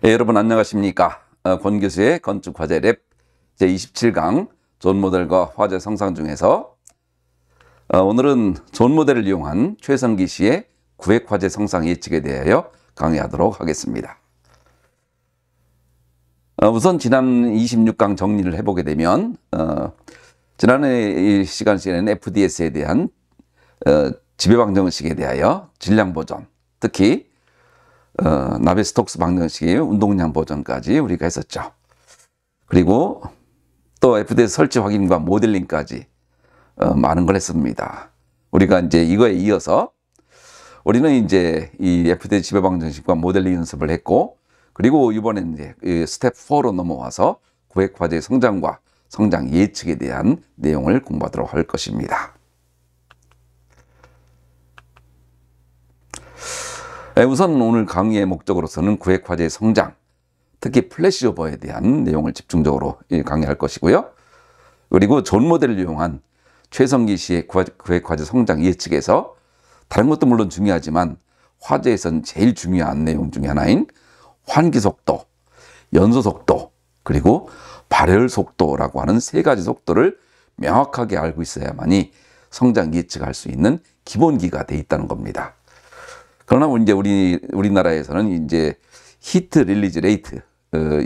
여러분 안녕하십니까? 권 교수의 건축화재 랩 제27강 존 모델과 화재 성상 중에서 오늘은 존 모델을 이용한 최성기 씨의 구획화재 성상 예측에 대하여 강의하도록 하겠습니다. 우선 지난 26강 정리를 해보게 되면 지난해 이 시간에는 FDS에 대한 지배 방정식에 대하여 질량 보존, 특히 나베스톡스 방정식의 운동량 보존까지 우리가 했었죠. 그리고 또 FDS 설치 확인과 모델링까지 많은 걸 했습니다. 우리가 이제 이거에 이어서 우리는 이제 이 FDS 지배 방정식과 모델링 연습을 했고, 그리고 이번에 이제 스텝 4로 넘어와서 구획화재의 성장과 성장 예측에 대한 내용을 공부하도록 할 것입니다. 우선 오늘 강의의 목적으로서는 구획화재의 성장, 특히 플래시오버에 대한 내용을 집중적으로 강의할 것이고요. 그리고 존 모델을 이용한 최성기 씨의 구획화재 성장 예측에서 다른 것도 물론 중요하지만 화재에서는 제일 중요한 내용 중에 하나인 환기속도, 연소속도, 그리고 발열속도라고 하는 세 가지 속도를 명확하게 알고 있어야만이 성장 예측할 수 있는 기본기가 돼 있다는 겁니다. 그러나 이제 우리나라에서는 이제 히트 릴리즈 레이트,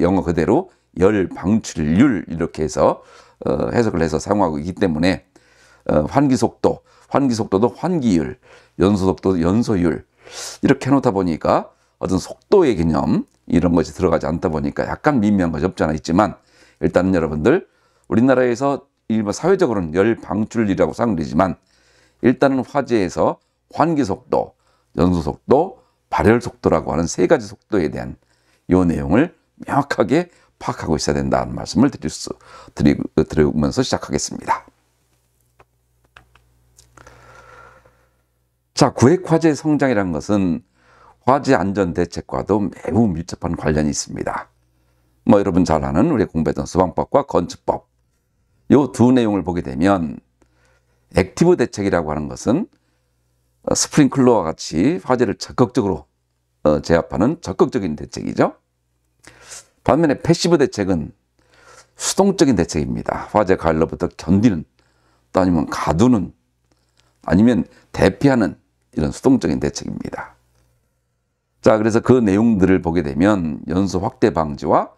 영어 그대로 열 방출률 이렇게 해서 해석을 해서 사용하고 있기 때문에 환기속도도 환기율, 연소속도도 연소율 이렇게 해놓다 보니까 어떤 속도의 개념 이런 것이 들어가지 않다 보니까 약간 미묘한 것이 없지 않아 있지만, 일단은 여러분들 우리나라에서 일반 사회적으로는 열 방출률이라고 사용되지만 일단은 화재에서 환기속도, 연소속도, 발열속도라고 하는 세 가지 속도에 대한 이 내용을 명확하게 파악하고 있어야 된다는 말씀을 드리면서 시작하겠습니다. 자, 구획화재 성장이라는 것은 화재 안전 대책과도 매우 밀접한 관련이 있습니다. 여러분 잘 아는 우리 공부했던 소방법과 건축법, 이 두 내용을 보게 되면 액티브 대책이라고 하는 것은 스프링클러와 같이 화재를 적극적으로 제압하는 적극적인 대책이죠. 반면에 패시브 대책은 수동적인 대책입니다. 화재 가열로부터 견디는, 또 아니면 가두는, 아니면 대피하는 이런 수동적인 대책입니다. 자, 그래서 그 내용들을 보게 되면 연소 확대 방지와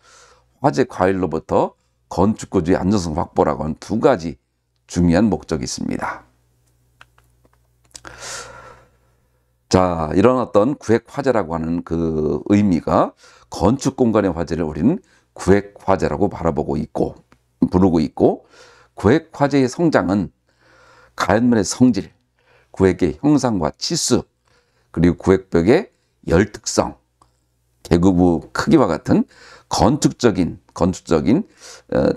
화재 가열로부터 건축구조의 안전성 확보라고 하는 두 가지 중요한 목적이 있습니다. 자, 이런 어떤 구획화재라고 하는 그 의미가 건축 공간의 화재를 우리는 구획화재라고 부르고 있고, 구획화재의 성장은 가연물의 성질, 구획의 형상과 치수, 그리고 구획벽의 열 특성, 계급의 크기와 같은 건축적인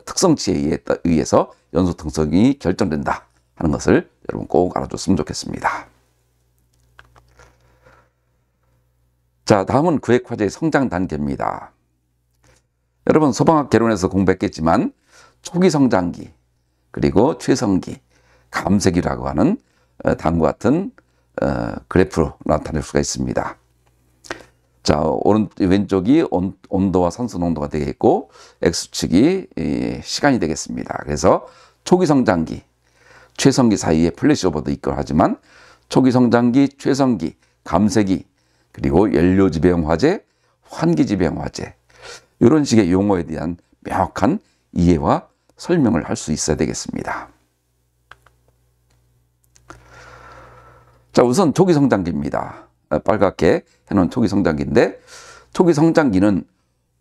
특성치에 의해서 연소 특성이 결정된다 하는 것을 여러분 꼭 알아줬으면 좋겠습니다. 자, 다음은 구획화재의 성장 단계입니다. 여러분 소방학 개론에서 공부했겠지만 초기 성장기, 그리고 최성기, 감세기라고 하는 다음과 같은 그래프로 나타낼 수가 있습니다. 자, 왼쪽이 온도와 산소 농도가 되겠고, X축이 시간이 되겠습니다. 그래서 초기 성장기, 최성기 사이에 플래시오버도 있고 하지만 초기 성장기, 최성기, 감세기, 그리고 연료지배형 화재, 환기지배형 화재, 이런 식의 용어에 대한 명확한 이해와 설명을 할 수 있어야 되겠습니다. 자, 우선 초기 성장기입니다. 빨갛게 해놓은 초기 성장기인데, 초기 성장기는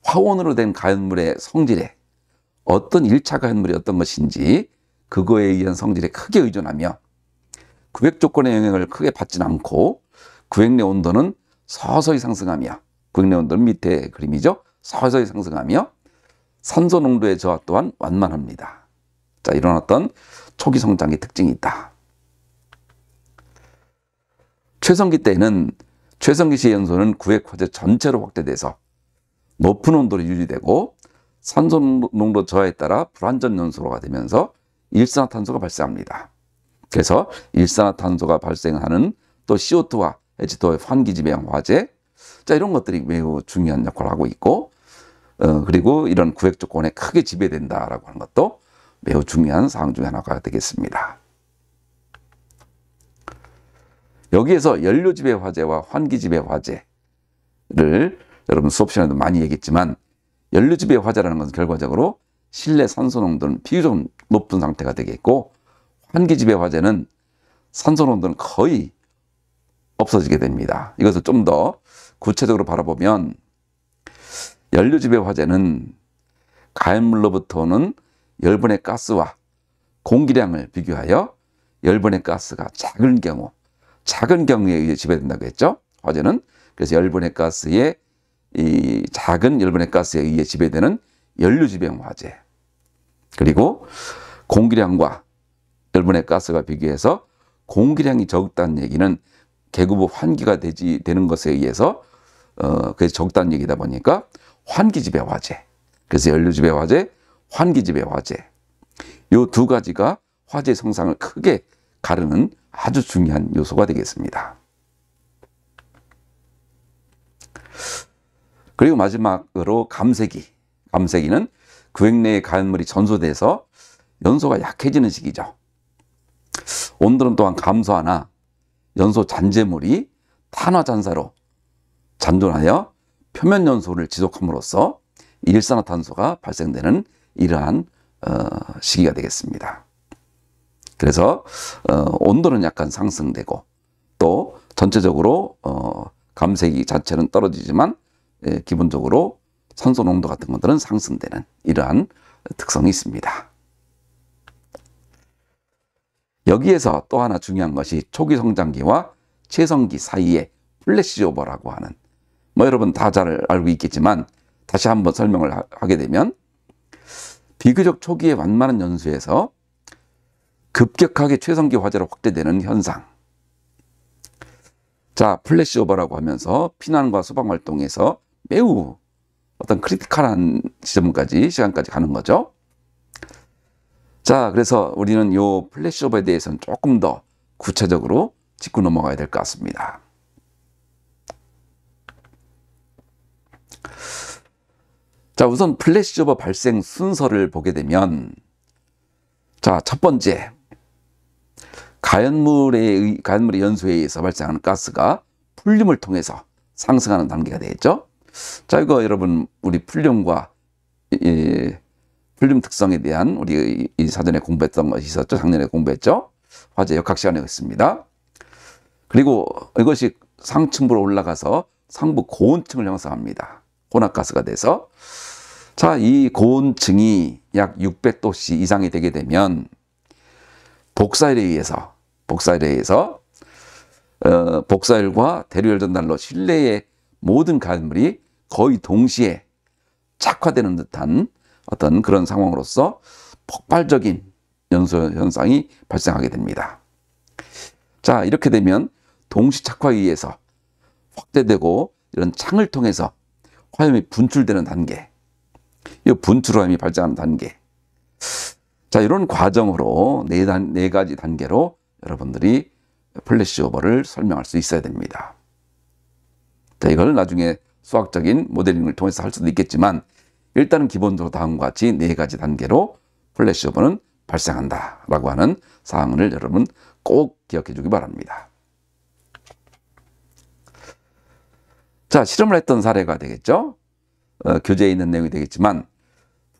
화원으로 된 가연물의 성질에 어떤 1차 가연물이 어떤 것인지 그거에 의한 성질에 크게 의존하며 구획 조건의 영향을 크게 받지는 않고, 구획 내 온도는 서서히 상승하며, 구획 내 온도는 밑에 그림이죠. 서서히 상승하며 산소 농도의 저하 또한 완만합니다. 자, 이런 어떤 초기 성장기 특징이 있다. 최성기 때에는 최성기 시의 연소는 구획화재 전체로 확대돼서 높은 온도로 유지되고, 산소 농도 저하에 따라 불완전 연소로가 되면서 일산화탄소가 발생합니다. 그래서 일산화탄소가 발생하는 또 CO2와 H2O의 환기지배형 화재, 자, 이런 것들이 매우 중요한 역할을 하고 있고, 그리고 이런 구획 조건에 크게 지배된다라고 하는 것도 매우 중요한 사항 중에 하나가 되겠습니다. 여기에서 연료지배 화재와 환기지배 화재를 여러분 수업 시간에도 많이 얘기했지만, 연료지배 화재라는 것은 결과적으로 실내 산소 농도는 비교적 높은 상태가 되겠고, 환기지배 화재는 산소 농도는 거의 없어지게 됩니다. 이것을 좀 더 구체적으로 바라보면, 연료지배 화재는 가연물로부터 오는 열분의 가스와 공기량을 비교하여 열분의 가스가 작은 경우에 의해 지배된다고 했죠. 화재는. 그래서 열분의 가스에 이 작은 열분의 가스에 의해 지배되는 연료지배형 화재. 그리고 공기량과 열분의 가스가 비교해서 공기량이 적다는 얘기는 계급부 환기가 되는 것에 의해서 그래서 적다는 얘기다 보니까 환기지배 화재. 그래서 연료지배 화재, 환기지배 화재. 이 두 가지가 화재 성상을 크게 가르는 아주 중요한 요소가 되겠습니다. 그리고 마지막으로 감세기. 감세기는 구획 내의 가연물이 전소돼서 연소가 약해지는 시기죠. 온도는 또한 감소하나 연소 잔재물이 탄화잔사로 잔존하여 표면 연소를 지속함으로써 일산화탄소가 발생되는 이러한 시기가 되겠습니다. 그래서 온도는 약간 상승되고, 또 전체적으로 감세기 자체는 떨어지지만 기본적으로 산소 농도 같은 것들은 상승되는 이러한 특성이 있습니다. 여기에서 또 하나 중요한 것이 초기 성장기와 최성기 사이에 플래시 오버라고 하는, 여러분 다 잘 알고 있겠지만 다시 한번 설명을 하게 되면, 비교적 초기의 완만한 연수에서 급격하게 최성기 화재로 확대되는 현상. 자, 플래시 오버라고 하면서 피난과 소방 활동에서 매우 어떤 크리티컬한 시간까지 가는 거죠. 자, 그래서 우리는 이 플래시 오버에 대해서는 조금 더 구체적으로 짚고 넘어가야 될 것 같습니다. 자, 우선 플래시 오버 발생 순서를 보게 되면, 자, 첫 번째, 가연물의 연소에 의해서 발생하는 가스가 풀륨을 통해서 상승하는 단계가 되겠죠. 자, 이거 여러분 우리 풀륨과 풀륨 특성에 대한 우리 이 사전에 공부했던 것이 있었죠. 작년에 공부했죠. 화재 역학 시간에 있습니다. 그리고 이것이 상층부로 올라가서 상부 고온층을 형성합니다. 혼합가스가 돼서. 자, 이 고온층이 약 600도씨 이상이 되게 되면 복사열에 의해서 복사열과 대류열 전달로 실내의 모든 가연물이 거의 동시에 착화되는 듯한 어떤 그런 상황으로서 폭발적인 연소 현상이 발생하게 됩니다. 자, 이렇게 되면 동시 착화에 의해서 확대되고 이런 창을 통해서 화염이 분출되는 단계, 이 분출화염이 발생하는 단계. 자, 이런 과정으로 네 가지 단계로 여러분들이 플래시 오버를 설명할 수 있어야 됩니다. 자, 이걸 나중에 수학적인 모델링을 통해서 할 수도 있겠지만, 일단은 기본적으로 다음과 같이 네 가지 단계로 플래시 오버는 발생한다라고 하는 사항을 여러분 꼭 기억해 주기 바랍니다. 자, 실험을 했던 사례가 되겠죠. 교재에 있는 내용이 되겠지만,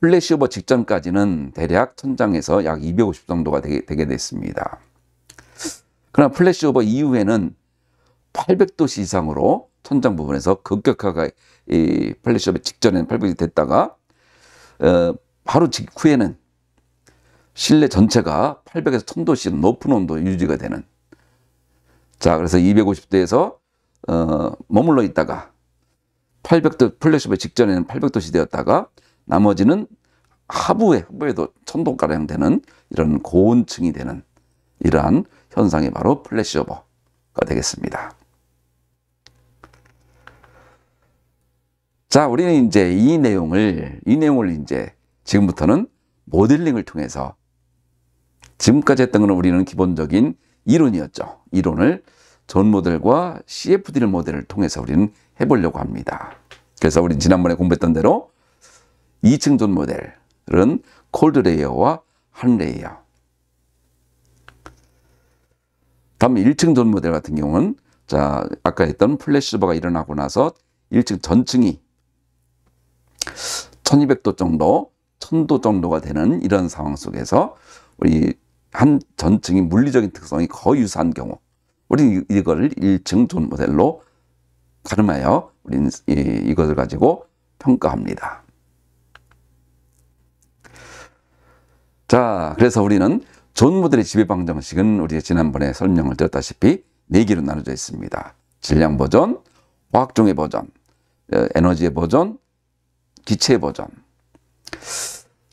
플래시 오버 직전까지는 대략 천장에서 약 250 정도가 되게 됐습니다. 그러나 플래시 오버 이후에는 800도씨 이상으로 천장 부분에서 급격하게 이 플래시 오버 직전에는 800이 됐다가 바로 직후에는 실내 전체가 800에서 1000도씨 높은 온도 유지가 되는. 자, 그래서 250도에서 머물러 있다가 800도 플래시 오버 직전에는 800도씨 되었다가 나머지는 하부에도 1000도가량 되는 이런 고온층이 되는 이러한 현상이 바로 플래시 오버가 되겠습니다. 자, 우리는 이제 이 내용을 이제 지금부터는 모델링을 통해서, 지금까지 했던 것은 우리는 기본적인 이론이었죠. 이론을 전 모델과 CFD 모델을 통해서 우리는 해보려고 합니다. 그래서 우리 지난번에 공부했던 대로 2층 존 모델은 콜드 레이어와 한 레이어. 다음 1층 존 모델 같은 경우는 자, 아까 했던 플래시오버가 일어나고 나서 1층 전층이 1200도 정도, 1000도 정도가 되는 이런 상황 속에서 우리 한 전층이 물리적인 특성이 거의 유사한 경우, 우리는 이거를 1층 존 모델로 가름하여 우리는 이것을 가지고 평가합니다. 자, 그래서 우리는 존 모델의 지배 방정식은 우리가 지난번에 설명을 드렸다시피 4개로 나눠져 있습니다. 질량 버전, 화학종의 버전, 에너지의 버전, 기체의 버전.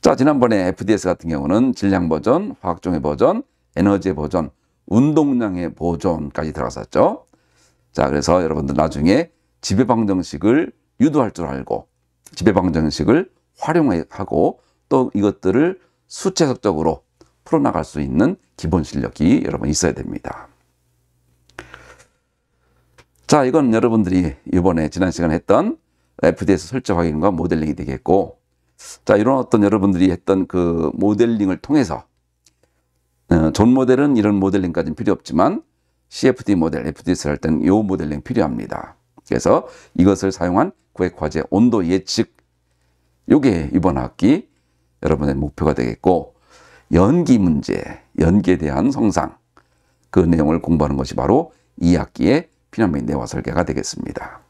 자, 지난번에 FDS 같은 경우는 질량 버전, 화학종의 버전, 에너지의 버전, 운동량의 버전까지 들어갔었죠. 자, 그래서 여러분들 나중에 지배 방정식을 유도할 줄 알고 지배 방정식을 활용하고 또 이것들을 수체적으로 풀어나갈 수 있는 기본 실력이 여러분 있어야 됩니다. 자, 이건 여러분들이 이번에 지난 시간에 했던 FDS 설정 확인과 모델링이 되겠고, 자, 이런 어떤 여러분들이 했던 그 모델링을 통해서 존 모델은 이런 모델링까지는 필요 없지만 CFD 모델, FDS를 할 때는 이 모델링 필요합니다. 그래서 이것을 사용한 구획화재 온도 예측, 이게 이번 학기 여러분의 목표가 되겠고, 연기 문제, 연기에 대한 성상, 그 내용을 공부하는 것이 바로 2학기의 피라미드 내화 설계가 되겠습니다.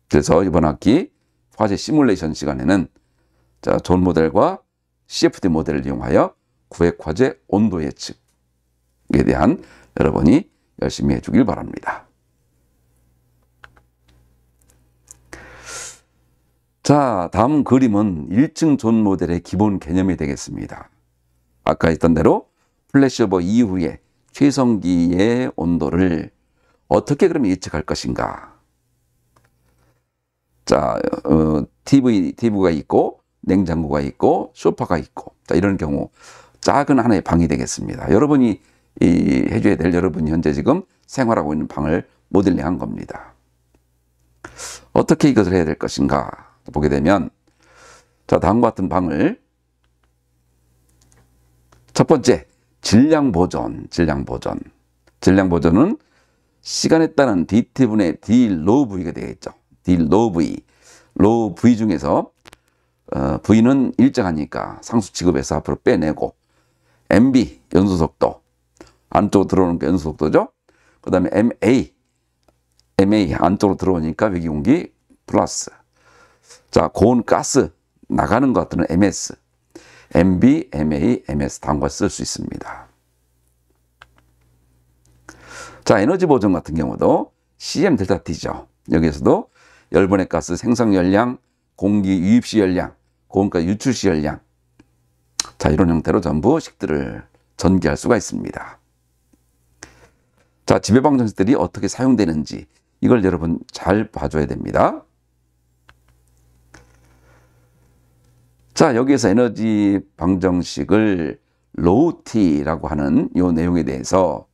그래서 이번 학기 화재 시뮬레이션 시간에는 자, 존 모델과 CFD 모델을 이용하여 구획화재 온도 예측에 대한 여러분이 열심히 해주길 바랍니다. 자, 다음 그림은 1층 존 모델의 기본 개념이 되겠습니다. 아까 했던 대로 플래시오버 이후에 최성기의 온도를 어떻게 그러면 예측할 것인가. 자, TV가 있고 냉장고가 있고 소파가 있고, 자, 이런 경우 작은 하나의 방이 되겠습니다. 여러분이 해줘야 될, 여러분이 현재 지금 생활하고 있는 방을 모델링한 겁니다. 어떻게 이것을 해야 될 것인가 보게 되면, 자, 다음과 같은 방을 첫 번째 질량 보존. 질량보전은 시간에 따른 DT분의 D 로우 V가 되겠죠. D 로우 V. 로우 V 중에서 V는 일정하니까 상수 취급해서 앞으로 빼내고, MB 연소속도, 안쪽으로 들어오는 게 연소속도죠. 그 다음에 MA 안쪽으로 들어오니까 외기공기 플러스. 자, 고온 가스 나가는 것들은 MS, MB, MA, MS 다음과 쓸 수 있습니다. 자, 에너지 보존 같은 경우도 CM 델타 T죠. 여기에서도 열분해 가스 생성 열량, 공기 유입시 열량, 고온가스 유출시 열량. 자, 이런 형태로 전부 식들을 전개할 수가 있습니다. 자, 지배 방정식들이 어떻게 사용되는지 이걸 여러분 잘 봐줘야 됩니다. 자, 여기에서 에너지 방정식을 로우 T라고 하는 이 내용에 대해서,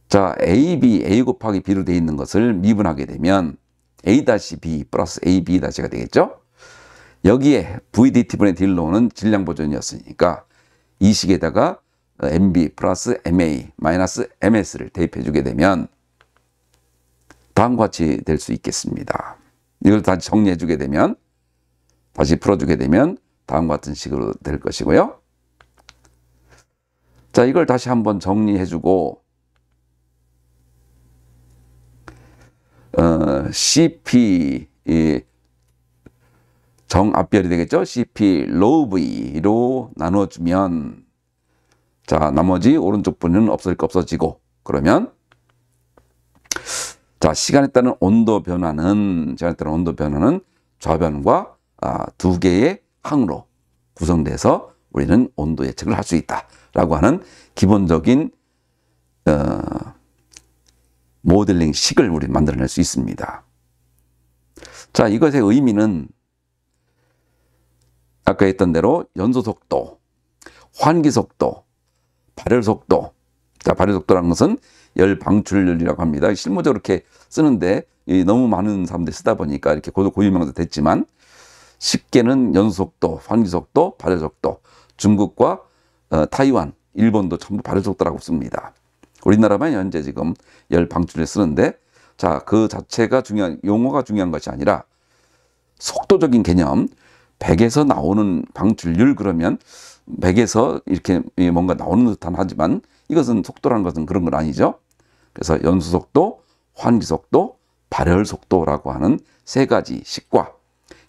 자, A 곱하기 B로 되어 있는 것을 미분하게 되면 A-B 플러스 AB-가 되겠죠. 여기에 VDT분의 D로는 질량 보존이었으니까 이 식에다가 MB 플러스 MA 마이너스 MS를 대입해 주게 되면 다음과 같이 될 수 있겠습니다. 이걸 다시 정리해 주게 되면, 다시 풀어주게 되면 다음과 같은 식으로 될 것이고요. 자, 이걸 다시 한번 정리해주고 CP 정압별이 되겠죠. CP 로우 V로 나눠주면, 자, 나머지 오른쪽 분은 없어지고, 그러면 자, 시간에 따른 온도 변화는 좌변과 두 개의 항으로 구성돼서 우리는 온도 예측을 할 수 있다라고 하는 기본적인 모델링 식을 우리 만들어낼 수 있습니다. 자, 이것의 의미는 아까 했던 대로 연소 속도, 환기 속도, 발열 속도. 자, 발열 속도라는 것은 열 방출률이라고 합니다. 실무적으로 이렇게 쓰는데 너무 많은 사람들이 쓰다 보니까 이렇게 고유명사 됐지만, 식계는 연속도, 환기속도, 발열속도, 중국과 타이완, 일본도 전부 발열속도라고 씁니다. 우리나라만 현재 지금 열 방출을 쓰는데, 자, 그 자체가 용어가 중요한 것이 아니라 속도적인 개념, 100에서 나오는 방출률 그러면 100에서 이렇게 뭔가 나오는 듯한 하지만 이것은 속도라는 것은 그런 건 아니죠. 그래서 연수속도, 환기속도, 발열속도라고 하는 세 가지 식과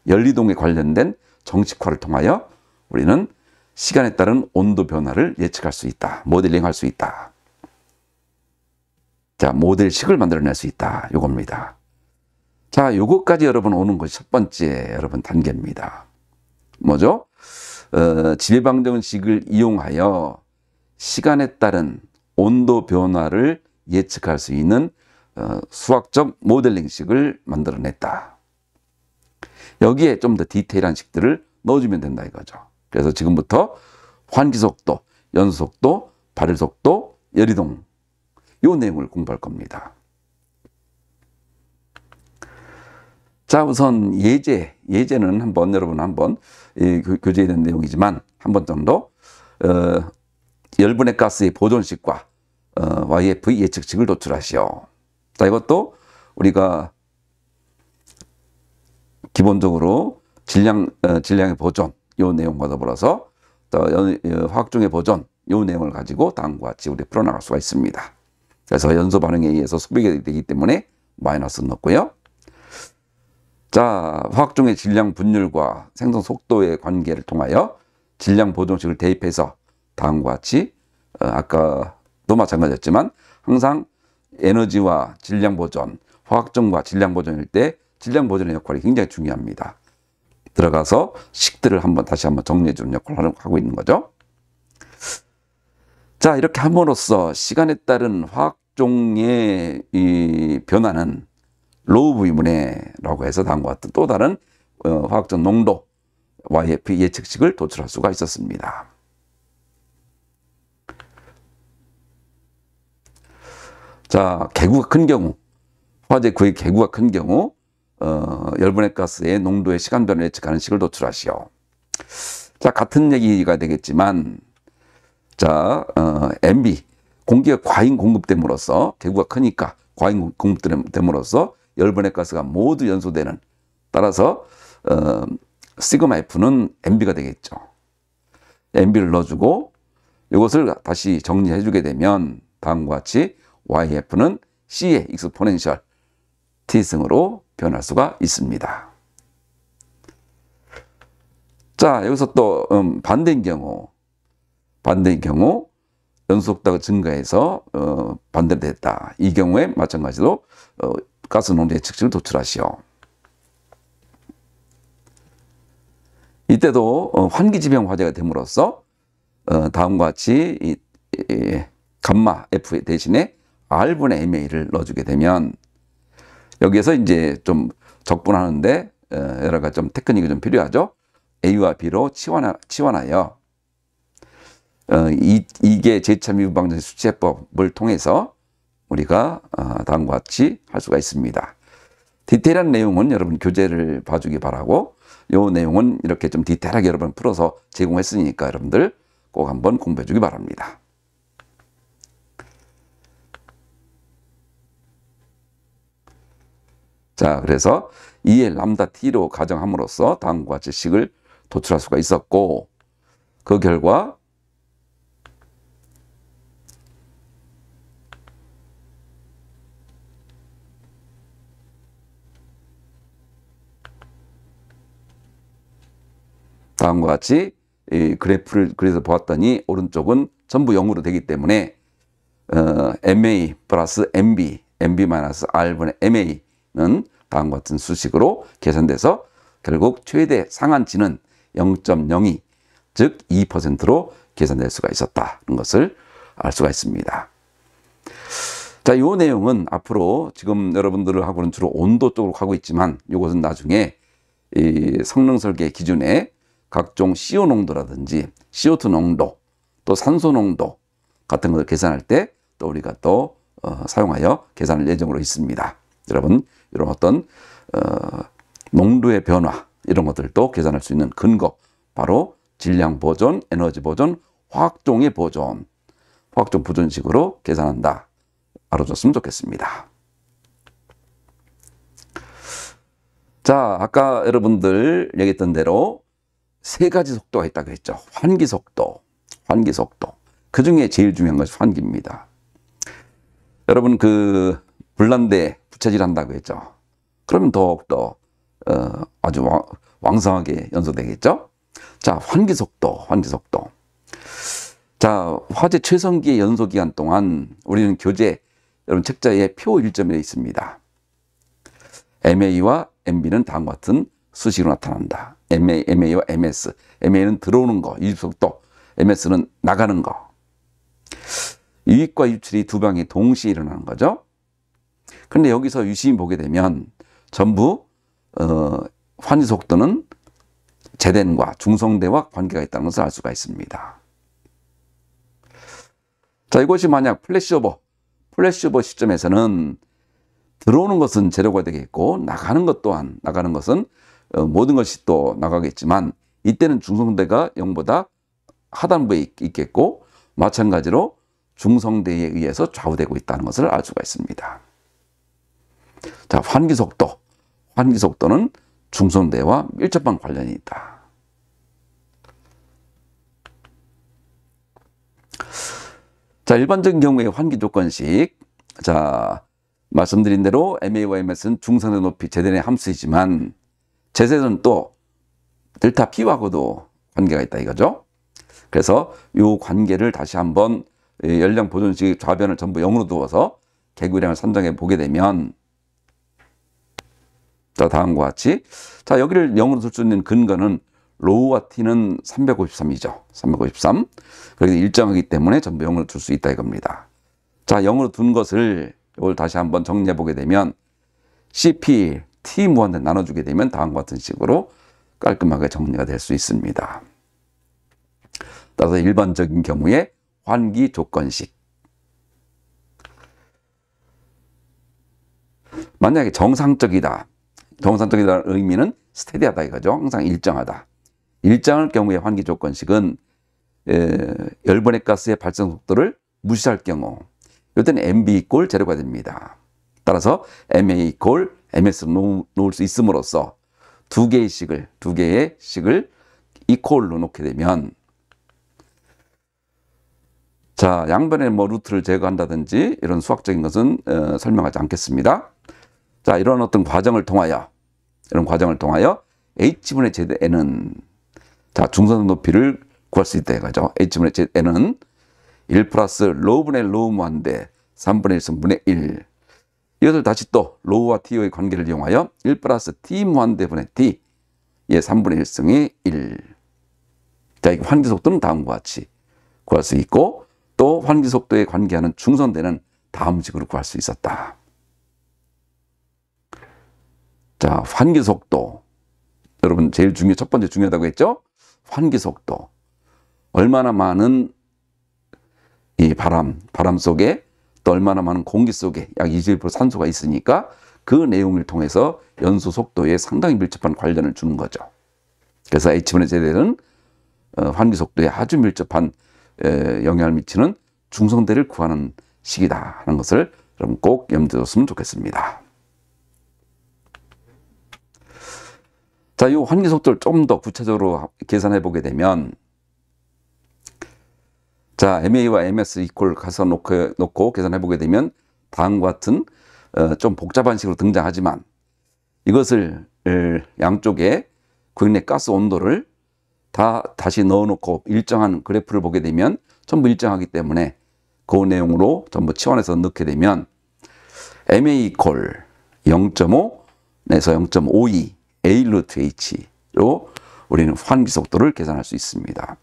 연리동에 관련된 정식화를 통하여 우리는 시간에 따른 온도 변화를 예측할 수 있다. 모델링할 수 있다. 자, 모델식을 만들어낼 수 있다. 요겁니다. 자, 요것까지 여러분 오는 것이 첫 번째 여러분 단계입니다. 뭐죠? 지배방정식을 이용하여 시간에 따른 온도 변화를 예측할 수 있는 수학적 모델링식을 만들어냈다. 여기에 좀 더 디테일한 식들을 넣어주면 된다 이거죠. 그래서 지금부터 환기속도, 연속도, 발열속도, 열이동 요 내용을 공부할 겁니다. 자, 우선 예제는 여러분 한번 교재에 있는 내용이지만 한 번 정도 열분해 가스의 보존식과 YF의 예측식을 도출하시오. 자, 이것도 우리가 기본적으로 질량의 보존 요 내용과 더불어서 화학중의 보존 요 내용을 가지고 다음과 같이 우리 풀어나갈 수가 있습니다. 그래서 연소 반응에 의해서 소비가 되기 때문에 마이너스 넣고요. 자, 화학중의 질량 분율과 생성 속도의 관계를 통하여 질량 보존식을 대입해서 다음과 같이 아까도 마찬가지였지만 항상 에너지와 질량 보존, 화학중과 질량 보존일 때 질량 보존의 역할이 굉장히 중요합니다. 들어가서 식들을 다시 한번 정리해 주는 역할을 하고 있는 거죠. 자, 이렇게 함으로써 시간에 따른 화학종의 이 변화는 로우 부위문해라고 해서 다음과 같은 또 다른 화학적 농도 YF 예측식을 도출할 수가 있었습니다. 자, 개구가 큰 경우, 화재 구의 개구가 큰 경우 열분해 가스의 농도의 시간 변화를 예측하는 식을 도출하시오. 자, 같은 얘기가 되겠지만, 자, MB 공기가 과잉 공급됨으로써 개구가 크니까 과잉 공급됨으로써 열분해 가스가 모두 연소되는, 따라서 시그마 F는 MB가 되겠죠. MB를 넣어주고 이것을 다시 정리해 주게 되면 다음과 같이 YF는 C의 익스포넨셜 T승으로 변할 수가 있습니다. 자, 여기서 또 반대인 경우 연속도가 증가해서 반대로 됐다. 이 경우에 마찬가지로 가스 농도 예측식을 도출하시오. 이때도 환기지병 화재가 됨으로써 다음과 같이 감마 F 대신에 R분의 MA를 넣어주게 되면 여기에서 이제 좀 적분하는데 여러 가지 좀 테크닉이 좀 필요하죠. A와 B로 치환하여 이게 제2차 미분방정 수치해법을 통해서 우리가 다음과 같이 할 수가 있습니다. 디테일한 내용은 여러분 교재를 봐주기 바라고, 이 내용은 이렇게 좀 디테일하게 여러분 풀어서 제공했으니까 여러분들 꼭 한번 공부해 주기 바랍니다. 자, 그래서 2의 람다 t로 가정함으로써 다음과 같이 식을 도출할 수가 있었고, 그 결과 다음과 같이 이 그래프를 그려서 보았더니 오른쪽은 전부 0으로 되기 때문에 MA 플러스 MB, MB 마이너스 R분의 MA는 다음과 같은 수식으로 계산돼서 결국 최대 상한치는 0.02, 즉 2%로 계산될 수가 있었다는 것을 알 수가 있습니다. 자, 이 내용은 앞으로 지금 여러분들하고는 주로 온도 쪽으로 가고 있지만 이것은 나중에 이 성능 설계 기준에 각종 CO 농도라든지 CO2 농도, 또 산소 농도 같은 것을 계산할 때 또 우리가 또 사용하여 계산할 예정으로 있습니다. 여러분, 이런 어떤 농도의 변화, 이런 것들도 계산할 수 있는 근거, 바로 질량 보존, 에너지 보존, 화학종의 보존, 화학종 보존식으로 계산한다. 알아줬으면 좋겠습니다. 자, 아까 여러분들 얘기했던 대로 세 가지 속도가 있다고 했죠. 환기 속도, 환기 속도. 그 중에 제일 중요한 것이 환기입니다. 여러분 불난데 부채질 한다고 했죠. 그러면 더욱더 아주 왕성하게 연소되겠죠. 자, 환기 속도, 환기 속도. 자, 화재 최성기의 연소 기간 동안 우리는 교재, 여러분 책자에 표 1점에 있습니다. MA와 MB는 다음과 같은 수식으로 나타난다. MA와 MS. MA는 들어오는 거, 유입속도. MS는 나가는 거. 유입과 유출이 두 방이 동시에 일어나는 거죠. 그런데 여기서 유심히 보게 되면 전부 환기 속도는 제덴과 중성대와 관계가 있다는 것을 알 수가 있습니다. 자, 이것이 만약 플래시오버 시점에서는 들어오는 것은 제로가 되겠고 나가는 것 또한, 나가는 것은 모든 것이 또 나가겠지만 이때는 중성대가 0보다 하단부에 있겠고 마찬가지로 중성대에 의해서 좌우되고 있다는 것을 알 수가 있습니다. 자, 환기 속도는 중성대와 밀접한 관련이 있다. 자, 일반적인 경우에 환기 조건식. 자, 말씀드린 대로 MA와 MS는 중성대 높이 제덴의 함수이지만 제세는 또 델타 P하고도 관계가 있다 이거죠. 그래서 이 관계를 다시 한번 열량 보존식 좌변을 전부 0으로 두어서 개구량을 산정해 보게 되면, 자, 다음과 같이, 자, 여기를 0으로 둘 수 있는 근거는 로우와 T는 353이죠. 353. 그래서 일정하기 때문에 전부 0으로 둘 수 있다 이겁니다. 자, 0으로 둔 것을 이걸 다시 한번 정리해 보게 되면 CP, T 무한대 나눠주게 되면 다음과 같은 식으로 깔끔하게 정리가 될 수 있습니다. 따라서 일반적인 경우에 환기 조건식. 만약에 정상적이다는 의미는 스테디하다 이거죠. 항상 일정하다. 일정할 경우에 환기 조건식은 열분해 가스의 발생 속도를 무시할 경우 이때는 MB 이꼴 제로가 됩니다. 따라서 MA 이꼴 MS를 놓을 수 있음으로써 두 개의 식을 이꼴로 놓게 되면, 자, 양변의 루트를 제거한다든지 이런 수학적인 것은 설명하지 않겠습니다. 자, 이런 어떤 과정을 통하여 H분의 ZN은, 자, 중선 높이를 구할 수 있다 이거죠. H분의 ZN은 1 플러스 로우분의 로우 무한대 3분의 1승분의 1. 이것을 다시 또 로우와 T의 관계를 이용하여 1 플러스 T 무한대 분의 T의 3분의 1승의 1. 자, 이 환기 속도는 다음과 같이 구할 수 있고, 또 환기 속도에 관계하는 중선대는 다음 식으로 구할 수 있었다. 자, 환기 속도. 여러분 제일 첫 번째 중요하다고 했죠? 환기 속도. 얼마나 많은 이 바람 속에 또 얼마나 많은 공기 속에 약 21% 산소가 있으니까 그 내용을 통해서 연소 속도에 상당히 밀접한 관련을 주는 거죠. 그래서 H분의 제대는 환기 속도에 아주 밀접한 영향을 미치는 중성대를 구하는 식이다 하는 것을 여러분 꼭 염두에 뒀으면 좋겠습니다. 자, 이 환기 속도를 좀 더 구체적으로 계산해 보게 되면, 자, MA와 MS 이꼴 가서 놓고 계산해 보게 되면 다음과 같은 좀 복잡한 식으로 등장하지만 이것을 양쪽에 구역내 가스 온도를 다시 넣어놓고 일정한 그래프를 보게 되면 전부 일정하기 때문에 그 내용으로 전부 치환해서 넣게 되면 MA 이꼴 0.5에서 0.52 A 루트 H로 우리는 환기 속도를 계산할 수 있습니다.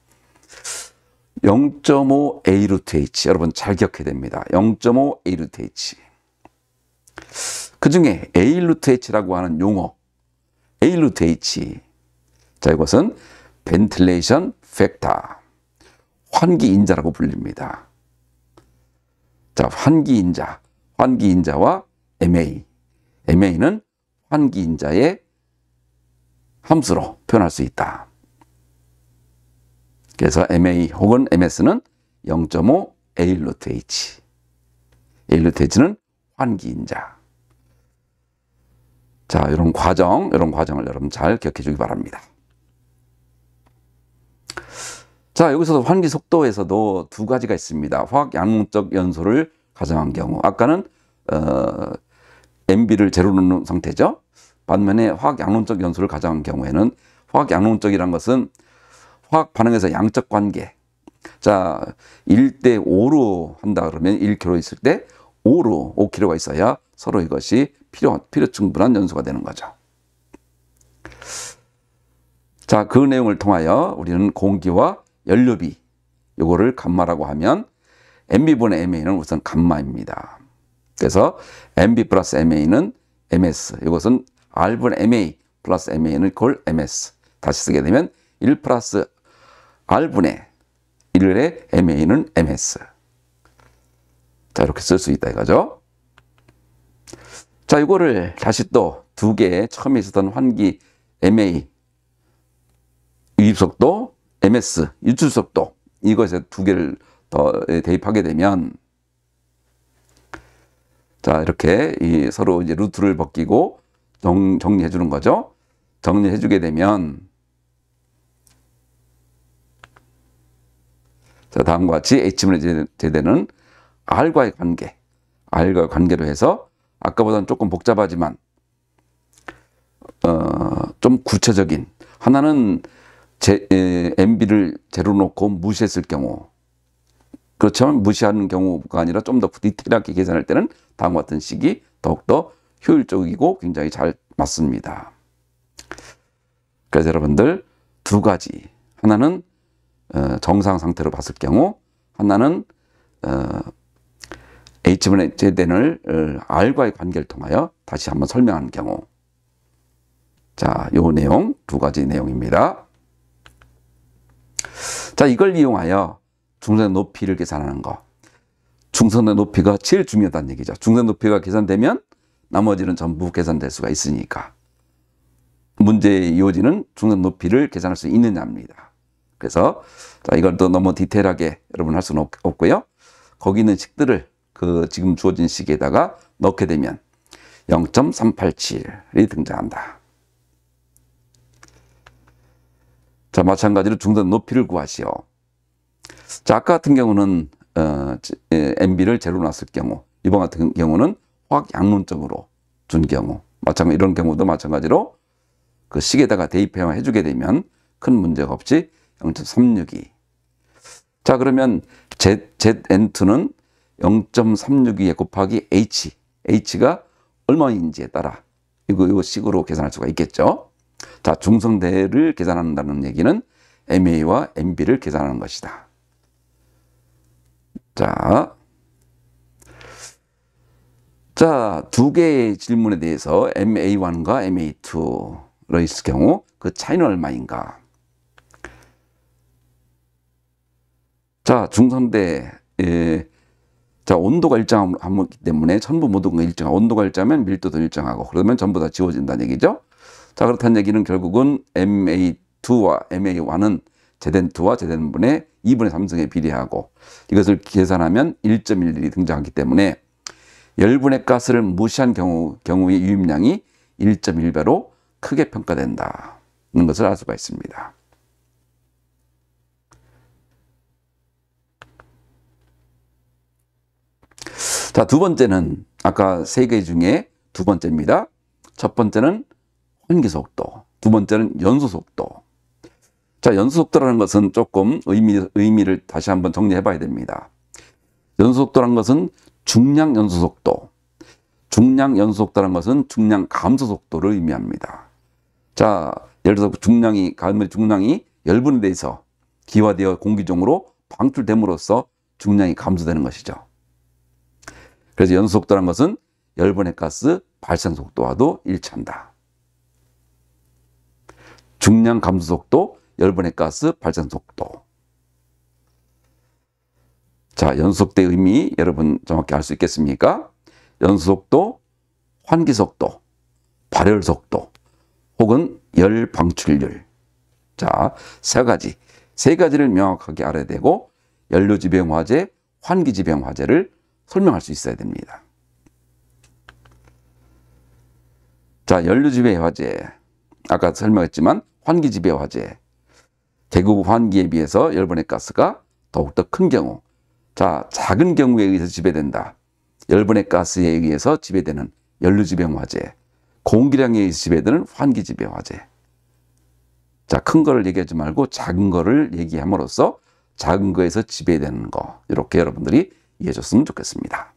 0.5 A 루트 H. 여러분 잘 기억해야 됩니다. 0.5 A 루트 H. 그 중에 A 루트 H라고 하는 용어, A 루트 H. 자, 이것은 ventilation factor, 환기인자라고 불립니다. 자, 환기인자와 MA. MA는 환기인자의 함수로 표현할 수 있다. 그래서 MA 혹은 MS는 0.5 A 루트 H. A 루트 H는 환기인자. 자, 이런 과정을 여러분 잘 기억해 주기 바랍니다. 자, 여기서 환기 속도에서도 두 가지가 있습니다. 화학 양론적 연소를 가정한 경우. 아까는 MB를 제로로 놓는 상태죠. 반면에 화학 양론적 연소를 가정한 경우에는 화학 양론적이란 것은 화학 반응에서 양적 관계. 자, 1대 5로 한다 그러면 1kg 있을 때 5kg가 있어야 서로 이것이 필요 충분한 연소가 되는 거죠. 자, 그 내용을 통하여 우리는 공기와 연료비, 요거를 감마라고 하면 MB분의 MA는 우선 감마입니다. 그래서 MB 플러스 MA는 MS, 이것은 R분의 MA 플러스 MA는 그걸 MS. 다시 쓰게 되면 1 플러스 R분의 1의 MA는 MS. 자, 이렇게 쓸 수 있다 이거죠. 자, 이거를 다시 또 두 개의 처음에 있었던 환기 MA 유입속도, MS 유출속도, 이것에 두 개를 더 대입하게 되면, 자, 이렇게 서로 이제 루트를 벗기고 정리해 주는 거죠. 정리해 주게 되면, 자, 다음과 같이 H분의 제대는 R과의 관계로 해서 아까보다는 조금 복잡하지만 좀 구체적인, 하나는 MB를 제로 놓고 무시했을 경우, 그렇지만 무시하는 경우가 아니라 좀 더 디테일하게 계산할 때는 다음과 같은 식이 더욱더 효율적이고 굉장히 잘 맞습니다. 그래서 여러분들 두 가지, 하나는 정상 상태로 봤을 경우, 하나는 H분의 제된을 R과의 관계를 통하여 다시 한번 설명하는 경우. 자, 요 내용, 두 가지 내용입니다. 자, 이걸 이용하여 중선의 높이를 계산하는 거. 중선의 높이가 제일 중요하다는 얘기죠. 중선의 높이가 계산되면 나머지는 전부 계산될 수가 있으니까. 문제의 요지는 중선 높이를 계산할 수 있느냐입니다. 그래서 자, 이걸 또 너무 디테일하게 여러분 할 수는 없고요. 거기 있는 식들을 그 지금 주어진 식에다가 넣게 되면 0.387이 등장한다. 자, 마찬가지로 중선 높이를 구하시오. 자, 아까 같은 경우는 MB를 제로 놨을 경우, 이번 같은 경우는 화학 양론적으로 준 경우, 마찬가지 이런 경우도 마찬가지로 그 식에다가 대입해 주게 되면 큰 문제가 없이 0.362. 자, 그러면 ZN2는 0.362에 곱하기 H가 얼마인지에 따라 이거 식으로 계산할 수가 있겠죠. 자, 중성대를 계산한다는 얘기는 MA와 MB를 계산하는 것이다. 자, 두 개의 질문에 대해서 MA1과 MA2로 있을 경우 그 차이는 얼마인가? 자, 중성대, 자, 온도가 일정하기 때문에 전부 모두가 일정하고, 온도가 일정하면 밀도도 일정하고, 그러면 전부 다 지워진다는 얘기죠. 자, 그렇다는 얘기는 결국은 MA2와 MA1은 제덴2와 제덴분의 2분의 3승에 비례하고, 이것을 계산하면 1.11이 등장하기 때문에 열분의 가스를 무시한 경우의 유입량이 1.1배로 크게 평가된다는 것을 알 수가 있습니다. 자, 두 번째는 아까 세 개 중에 두 번째입니다. 첫 번째는 환기 속도, 두 번째는 연소 속도. 자, 연소 속도라는 것은 조금 의미를 다시 한번 정리해 봐야 됩니다. 연소 속도라는 것은 중량 연소 속도, 중량 연소 속도라는 것은 중량 감소 속도를 의미합니다. 자, 예를 들어서 중량이 열분에 대해서 기화되어 공기 중으로 방출됨으로써 중량이 감소되는 것이죠. 그래서 연소 속도라는 것은 열분의 가스 발생 속도와도 일치한다. 중량 감소 속도, 열분의 가스 발생 속도. 자, 연소 속도의 의미 여러분 정확히 알 수 있겠습니까? 연소 속도, 환기 속도, 발열 속도, 혹은 열 방출률. 자, 세 가지를 명확하게 알아야 되고 연료지병 화재, 환기지병 화재를 설명할 수 있어야 됩니다. 자, 연료지병 화재. 아까 설명했지만 환기지병 화재. 대구국 환기에 비해서 열분해 가스가 더욱더 큰 경우. 자, 작은 경우에 의해서 지배된다. 열분해 가스에 의해서 지배되는 연료지병 화재. 공기량에 의해서 지배되는 환기지병 화재. 자, 큰 거를 얘기하지 말고 작은 거를 얘기함으로써 작은 거에서 지배되는 거. 이렇게 여러분들이 이해해 줬으면 좋겠습니다.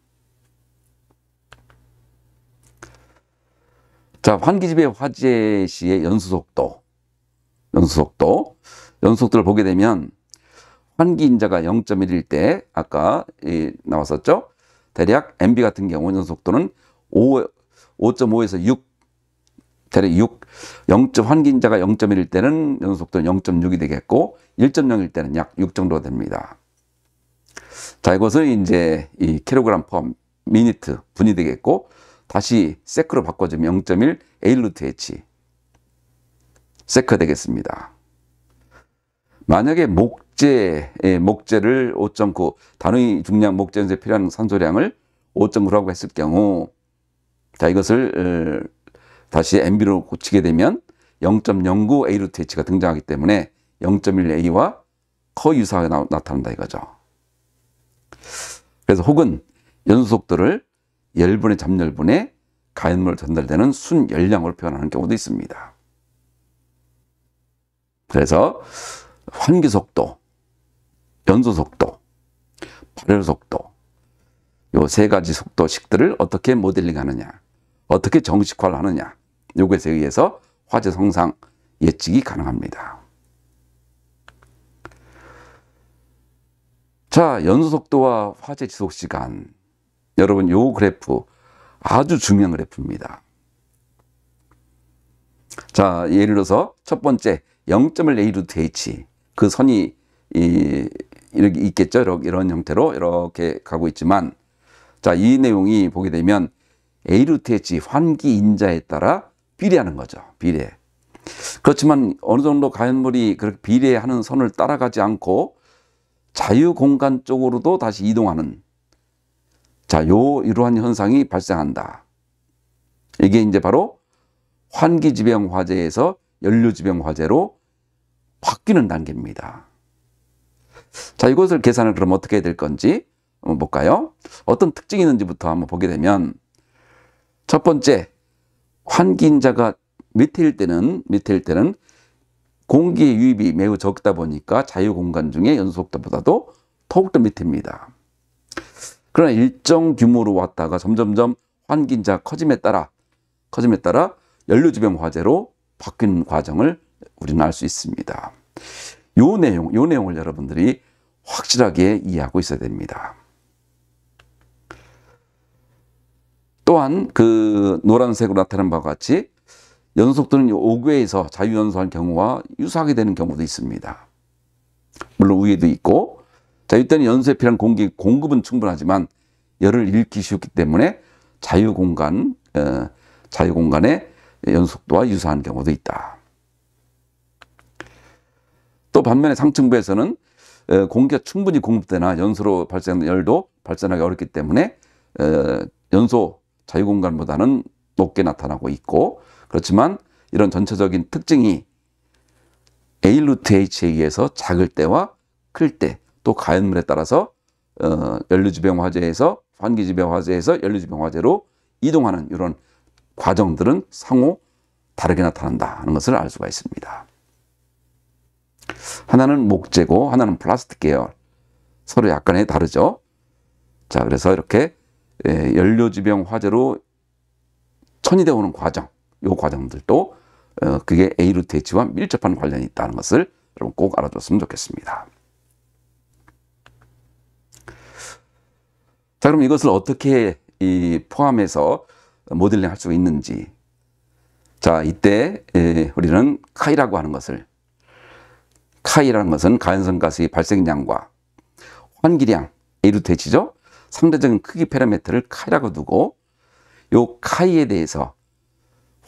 자, 환기지병 화재 시의 연수속도. 연수속도를 보게 되면 환기인자가 0.1일 때 아까 나왔었죠. 대략 MB 같은 경우 연수속도는 5.5에서 6, 대략 6, 환기인자가 0.1일 때는 연수속도는 0.6이 되겠고 1.0일 때는 약 6 정도가 됩니다. 자, 이것은 이제 이 킬로그램 퍼 미니트 분이 되겠고 다시 세크로 바꿔주면 0.1 A/H 세크 되겠습니다. 만약에 목재를 5.9 단위 중량 목재 연소에 필요한 산소량을 5.9라고 했을 경우, 자, 이것을 다시 MB로 고치게 되면 0.09 A/H가 등장하기 때문에 0.1 A와 거의 유사하게 나타난다 이거죠. 그래서 혹은 연소속도를 열분의 잠열분의 가연물로 전달되는 순열량으로 표현하는 경우도 있습니다. 그래서 환기속도, 연소속도, 발열속도, 요 세 가지 속도식들을 어떻게 모델링하느냐, 어떻게 정식화를 하느냐, 요것에 의해서 화재 성상 예측이 가능합니다. 자, 연소속도와 화재 지속시간. 여러분, 요 그래프 아주 중요한 그래프입니다. 자, 예를 들어서 첫 번째 0.1 A/H 그 선이 이렇게 있겠죠. 이런 형태로 이렇게 가고 있지만, 자, 이 내용이 보게 되면 A/H 환기 인자에 따라 비례하는 거죠. 비례. 그렇지만 어느 정도 가연물이 그렇게 비례하는 선을 따라가지 않고 자유 공간 쪽으로도 다시 이동하는, 자, 이러한 현상이 발생한다. 이게 이제 바로 환기지병 화재에서 연료지병 화재로 바뀌는 단계입니다. 자, 이것을 계산을 그럼 어떻게 해야 될 건지 한번 볼까요? 어떤 특징이 있는지부터 한번 보게 되면, 첫 번째, 환기인자가 밑일 때는 공기의 유입이 매우 적다 보니까 자유공간 중에 연소속도보다도 더욱더 밑입니다. 그러나 일정 규모로 왔다가 점점점 환기인자가 커짐에 따라 연료지병 화재로 바뀐 과정을 우리는 알 수 있습니다. 요 내용을 여러분들이 확실하게 이해하고 있어야 됩니다. 또한 그 노란색으로 나타난 바와 같이 연소속도는 5궤에서 자유연소한 경우와 유사하게 되는 경우도 있습니다. 물론 위에도 있고, 자, 이때는 연소에 필요한 공기 공급은 충분하지만 열을 잃기 쉽기 때문에 자유공간의 연소속도와 유사한 경우도 있다. 또 반면에 상층부에서는 공기가 충분히 공급되나 연소로 발생하는 열도 발생하기 어렵기 때문에 연소 자유공간보다는 높게 나타나고 있고, 그렇지만 이런 전체적인 특징이 A/H에 의해서 작을 때와 클 때, 또 가연물에 따라서 연료지병 화재에서 환기지병 화재에서 연료지병 화재로 이동하는 이런 과정들은 상호 다르게 나타난다 하는 것을 알 수가 있습니다. 하나는 목재고 하나는 플라스틱 계열, 서로 약간의 다르죠. 자, 그래서 이렇게 연료지병 화재로 천이되어 오는 과정, 이 과정들도 그게 A/H와 밀접한 관련이 있다는 것을 여러분 꼭 알아줬으면 좋겠습니다. 자, 그럼 이것을 어떻게 포함해서 모델링 할 수가 있는지. 자, 이때 우리는 카이라고 하는 것을, 카이라는 것은 가연성 가스의 발생량과 환기량, A/H죠. 상대적인 크기 파라미터를 카이라고 두고, 요 카이에 대해서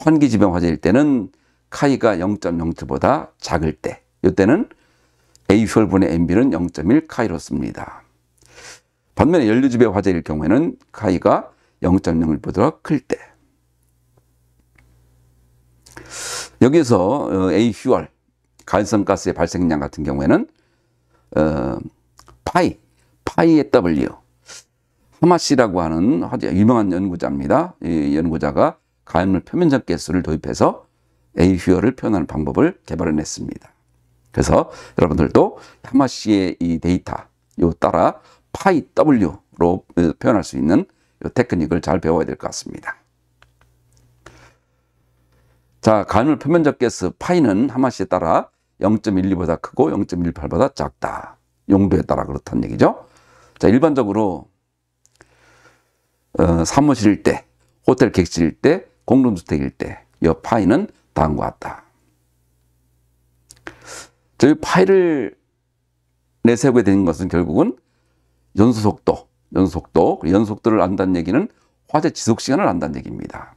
환기지병 화재일 때는 카이가 0.07보다 작을 때, 이때는 A12분의 MB는 0.1 카이로 씁니다. 반면에 연료지배 화재일 경우에는 카이가 0.01보다 클 때. 여기서 A-휴얼, 가연성 가스의 발생량 같은 경우에는 파이의 W, 하마시라고 하는 아주 유명한 연구자입니다. 이 연구자가 가연물 표면적 가스를 도입해서 A-휴얼을 표현하는 방법을 개발해냈습니다. 그래서 여러분들도 하마시의 이 데이터 요 따라 파이 W로 표현할 수 있는 이 테크닉을 잘 배워야 될 것 같습니다. 자, 가연물 표면적 가스 파이는 하마시에 따라 0.12보다 크고 0.18보다 작다. 용도에 따라 그렇다는 얘기죠. 자, 일반적으로 사무실일 때, 호텔 객실일 때, 공동주택일 때, 이 파이는 다음과 같다. 저희 파이를 내세우게 된 것은 결국은 연소속도를 안다는 얘기는 화재 지속시간을 안다는 얘기입니다.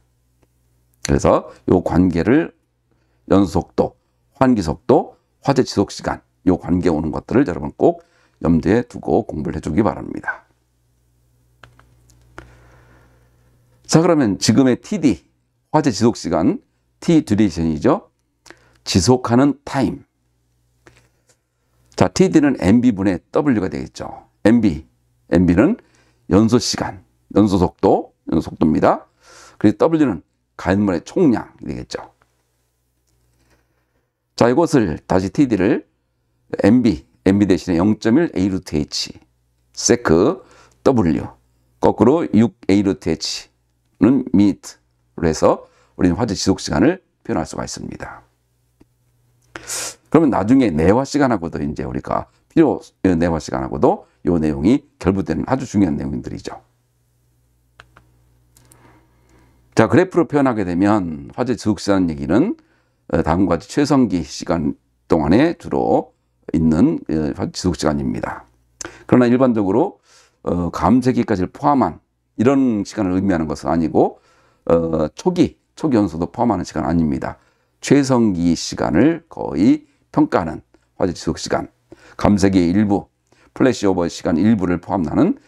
그래서 이 관계를 연소속도, 환기속도, 화재 지속시간, 이 관계에 오는 것들을 여러분 꼭 염두에 두고 공부를 해주기 바랍니다. 자, 그러면 지금의 TD, 화재 지속시간, T 듀레이션이죠. 지속하는 타임. 자, TD는 MB분의 W가 되겠죠. MB는 연소시간, 연소속도입니다. 그리고 W는 가연물의 총량이 되겠죠. 자, 이것을 다시 TD를 MB 대신에 0.1 A 루트 H, 세크 W, 거꾸로 6 A 루트 H는 미터로 해서 우리는 화재 지속 시간을 표현할 수가 있습니다. 그러면 나중에 내화 시간하고도 이제 우리가 필요 내화 시간하고도 이 내용이 결부되는 아주 중요한 내용들이죠. 자, 그래프로 표현하게 되면 화재 지속 시간 얘기는 다음과 같이 최성기 시간 동안에 주로 있는 지속 시간입니다. 그러나 일반적으로 감쇄기까지를 포함한 이런 시간을 의미하는 것은 아니고 초기 연소도 포함하는 시간 아닙니다. 최성기 시간을 거의 평가하는 화재 지속 시간, 감쇄기의 일부, 플래시오버 시간 일부를 포함하는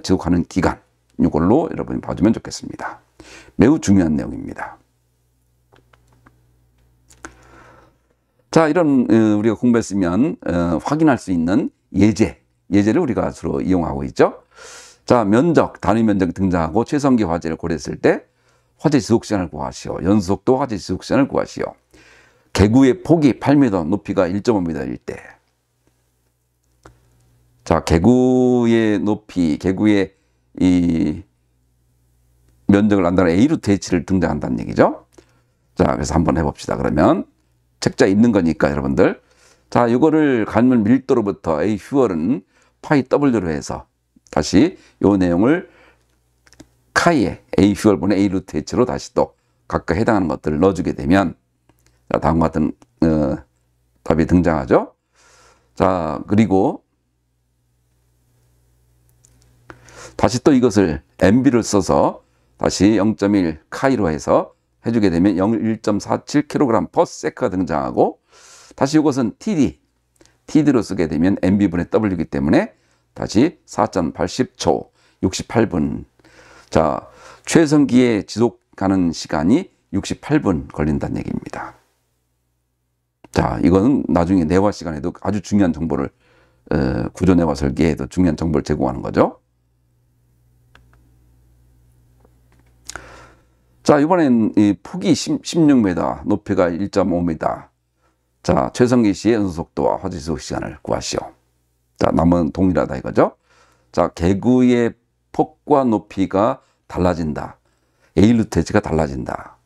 지속하는 기간, 이걸로 여러분이 봐주면 좋겠습니다. 매우 중요한 내용입니다. 자, 이런 우리가 공부했으면 확인할 수 있는 예제를 우리가 주로 이용하고 있죠. 자, 면적, 단위 면적이 등장하고 최성기 화재를 고려했을 때 화재 지속 시간을 구하시오. 연속도 화재 지속 시간을 구하시오. 개구의 폭이 8m, 높이가 1.5m일 때. 자, 개구의 높이, 개구의 이 면적을 안다는 A 루트 H를 등장한다는 얘기죠. 자, 그래서 한번 해봅시다. 그러면 책자에 있는 거니까 여러분들. 자, 이거를 가연물 밀도로부터 A 휴얼은 파이 W로 해서 다시 이 내용을 카이의 A 휴얼분의 A 루트 H로 다시 또 각각 해당하는 것들을 넣어주게 되면 자, 다음과 같은 답이 등장하죠. 자, 그리고 다시 또 이것을 MB를 써서 다시 0.1 카이로 해서 해주게 되면 1.47kg/s가 등장하고 다시 이것은 TD로 쓰게 되면 MB분의 W이기 때문에 다시 4.80초, 68분. 자, 최성기에 지속하는 시간이 68분 걸린다는 얘기입니다. 자, 이거는 나중에 내화 시간에도 아주 중요한 정보를 구조 내화 설계에도 중요한 정보를 제공하는 거죠. 자, 이번엔 이 폭이 16m, 높이가 1.5m. 자, 최성기 시의 연소속도와 화재 지속 시간을 구하시오. 자, 남은 동일하다 이거죠. 자, 개구의 폭과 높이가 달라진다. A 루트 H가 달라진다.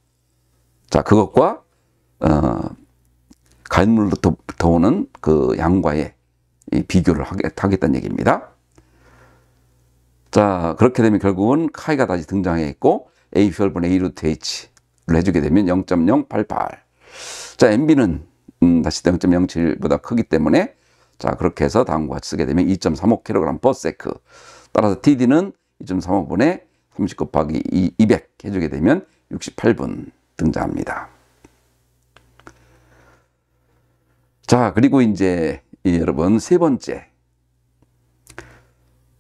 자, 그것과 가연물로부터 오는 그 양과의 비교를 하겠다는 얘기입니다. 자, 그렇게 되면 결국은 카이가 다시 등장해 있고 A 휴얼분의 A 루트 H를 해주게 되면 0.088. 자, MB는 다시 0.07보다 크기 때문에 자, 그렇게 해서 다음과 같이 쓰게 되면 2.35kg/s. 따라서 TD는 2.35분의 30 곱하기 200 해주게 되면 68분 등장합니다. 자, 그리고 이제 여러분 세 번째.